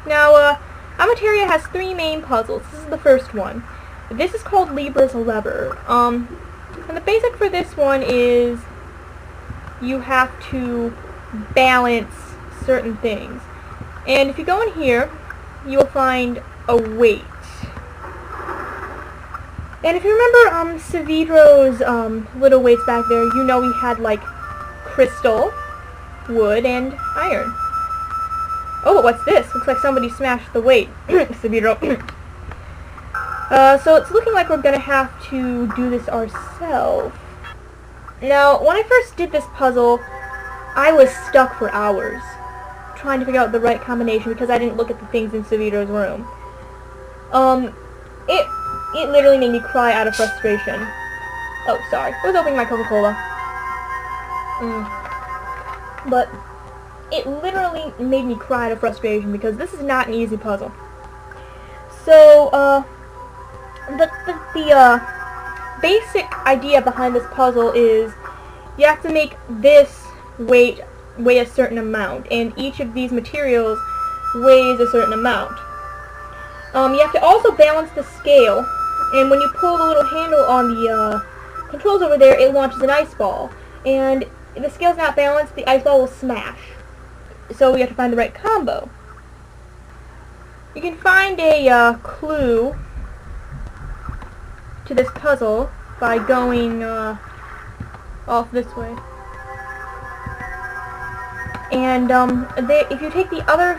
Now, Amateria has 3 main puzzles. This is the first one. This is called Libra's Lever. And the basic for this one is you have to balance certain things. And if you go in here, you'll find a weight. And if you remember Savidro's little weights back there, you know he had like crystal, wood, and iron. Oh, what's this? Looks like somebody smashed the weight. Savidro. So it's looking like we're gonna have to do this ourselves. Now, when I first did this puzzle, I was stuck for hours trying to figure out the right combination because I didn't look at the things in Savidro's room. It literally made me cry out of frustration. Oh, sorry. I was opening my Coca-Cola. But it literally made me cry out of frustration because this is not an easy puzzle. So, the basic idea behind this puzzle is you have to make this weigh a certain amount, and each of these materials weighs a certain amount. You have to also balance the scale, and when you pull the little handle on the controls over there, it launches an ice ball. And if the scale's not balanced, the ice ball will smash. So we have to find the right combo. You can find a clue to this puzzle by going off this way. And if you take the other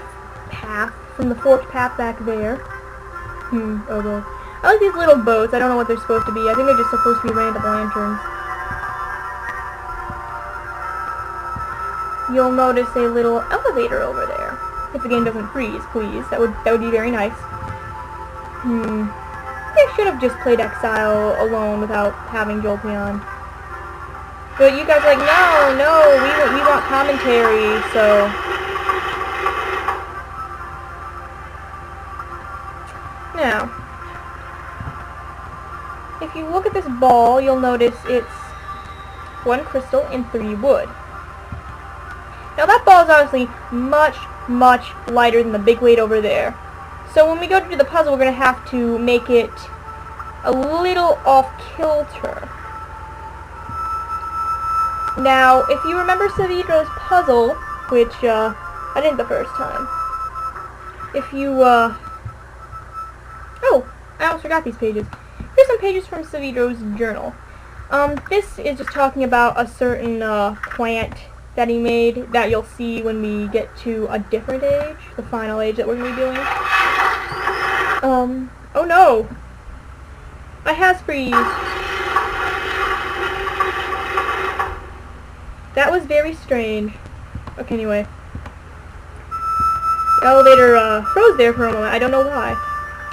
path from the forked path back there, oh boy. I like these little boats. I don't know what they're supposed to be. I think they're just supposed to be random lanterns. You'll notice a little elevator over there. If the game doesn't freeze, please. That would be very nice. I should have just played Exile alone without having Jolteon. But you guys are like, no, we want commentary, so... Now, if you look at this ball, you'll notice it's 1 crystal and 3 wood. Now that ball is obviously much, much lighter than the big weight over there. So when we go to do the puzzle, we're going to have to make it a little off-kilter. Now, if you remember Savidro's puzzle, which I didn't the first time, if you, oh, I almost forgot these pages. Here's some pages from Savidro's journal. This is just talking about a certain plant that he made that you'll see when we get to a different age, the final age that we're going to be doing. Oh no! I has freeze. That was very strange. Okay, anyway. The elevator froze there for a moment. I don't know why.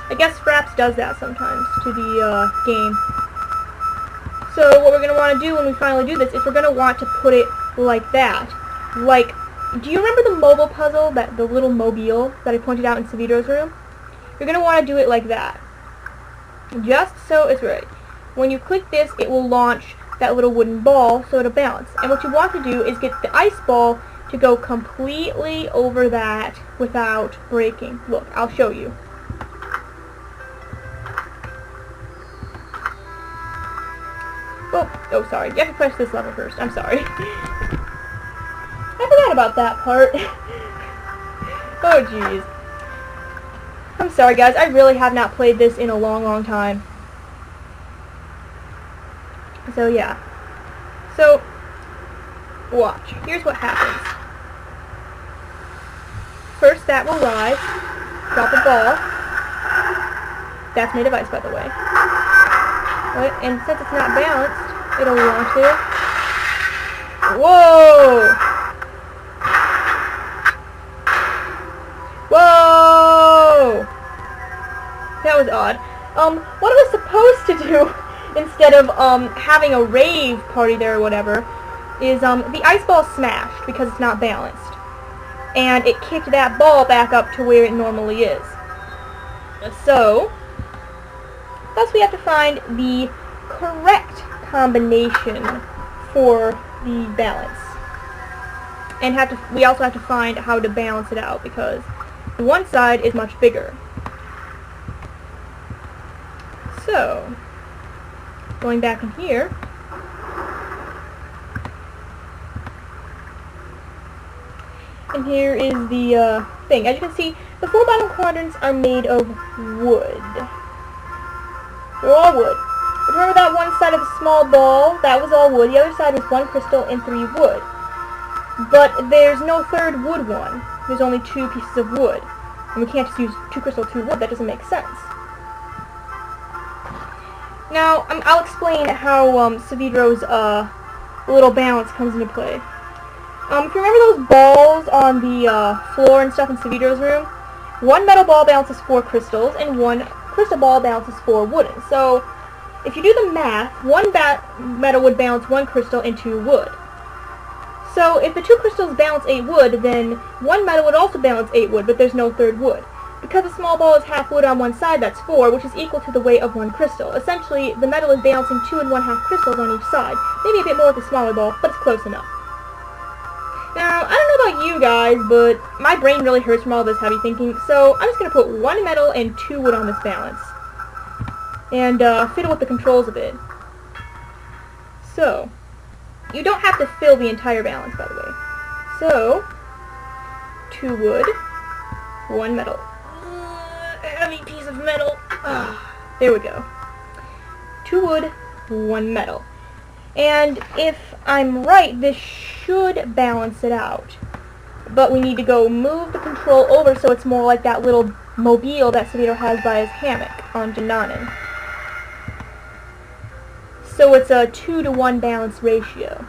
I guess Fraps does that sometimes to the game. So what we're going to want to do when we finally do this is we're going to want to put it like that. Like, do you remember the mobile puzzle, the little mobile that I pointed out in Savidro's room? You're going to want to do it like that. Just so it's right. When you click this, it will launch that little wooden ball so it'll balance. And what you want to do is get the ice ball to go completely over that without breaking. Look, I'll show you. Oh, sorry. You have to press this lever first. I'm sorry. I forgot about that part. Oh, jeez. I'm sorry, guys. I really have not played this in a long, long time. So, yeah. So, watch. Here's what happens. First, that will rise. Drop a ball. That's made of ice, by the way. And since it's not balanced, it'll launch it. Whoa! Whoa! That was odd. What I was supposed to do instead of having a rave party there or whatever is the ice ball smashed because it's not balanced. And it kicked that ball back up to where it normally is. So, thus we have to find the correct combination for the balance. And we also have to find how to balance it out because The one side is much bigger. So, going back in here, and here is the thing. As you can see, the 4 bottom quadrants are made of wood. They're all wood. Remember that one side of the small ball? That was all wood. The other side was 1 crystal and 3 wood. But there's no third wood one. There's only 2 pieces of wood. And we can't just use 2 crystal, 2 wood. That doesn't make sense. Now, I'll explain how Saavedra's little balance comes into play. If you remember those balls on the floor and stuff in Saavedra's room, 1 metal ball balances 4 crystals, and 1 crystal ball balances 4 wooden. So, if you do the math, 1 metal would balance 1 crystal and 2 wood. So, if the 2 crystals balance 8 wood, then 1 metal would also balance 8 wood, but there's no third wood. Because the small ball is half wood on one side, that's 4, which is equal to the weight of 1 crystal. Essentially, the metal is balancing 2 1/2 crystals on each side. Maybe a bit more with the smaller ball, but it's close enough. Now, I don't know about you guys, but my brain really hurts from all this heavy thinking, so I'm just going to put 1 metal and 2 wood on this balance. And fiddle with the controls a bit. So, you don't have to fill the entire balance, by the way. So, 2 wood, 1 metal. Heavy piece of metal. There we go. 2 wood, 1 metal. And if I'm right, this should balance it out. But we need to go move the control over so it's more like that little mobile that Saavedra has by his hammock on Jananen. So it's a 2-to-1 balance ratio.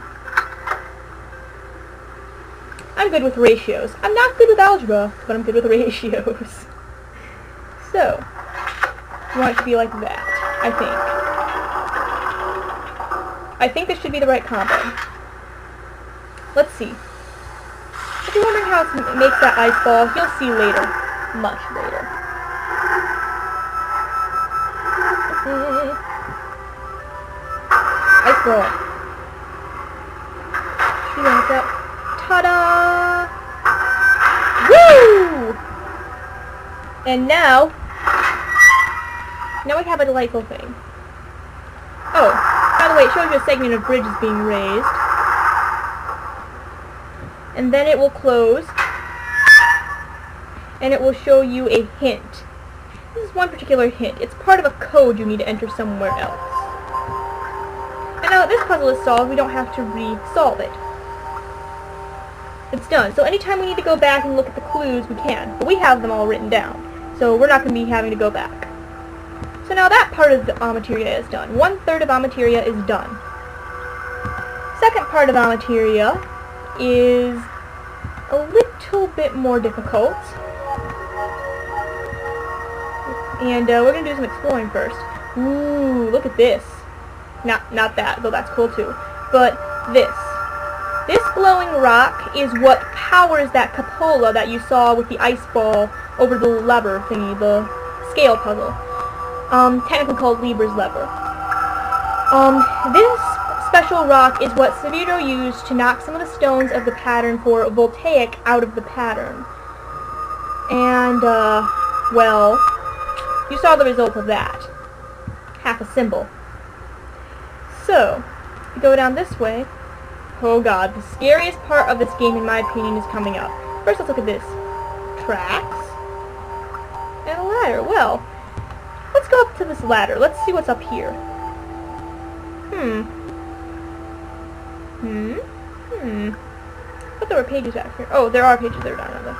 I'm good with ratios. I'm not good with algebra, but I'm good with ratios. So, you want it to be like that, I think. I think this should be the right combo. Let's see. If you're wondering how it makes that ice ball, you'll see later. Much later. Ice ball. See like that. Ta-da! Woo! And now we have a delightful thing. Oh, by the way, it shows you a segment of bridge is being raised. And then it will close. And it will show you a hint. This is one particular hint. It's part of a code you need to enter somewhere else. And now that this puzzle is solved, we don't have to re-solve it. It's done. So anytime we need to go back and look at the clues, we can. But we have them all written down. So we're not going to be having to go back. So now that part of the Amateria is done. 1/3 of Amateria is done. Second part of Amateria is a little bit more difficult. And we're going to do some exploring first. Ooh, look at this. Not that, though that's cool too. But this. This glowing rock is what powers that cupola that you saw with the ice ball over the lever thingy, the scale puzzle. Technically called Libra's lever. This special rock is what Saavedra used to knock some of the stones of the pattern for Voltaic out of the pattern. And, well, you saw the result of that. Half a symbol. So, if you go down this way, oh god, the scariest part of this game, in my opinion, is coming up. First, let's look at this. Tracks. And a ladder. Well, let's go up to this ladder. Let's see what's up here. I thought there were pages back here. Oh, there are pages there down there.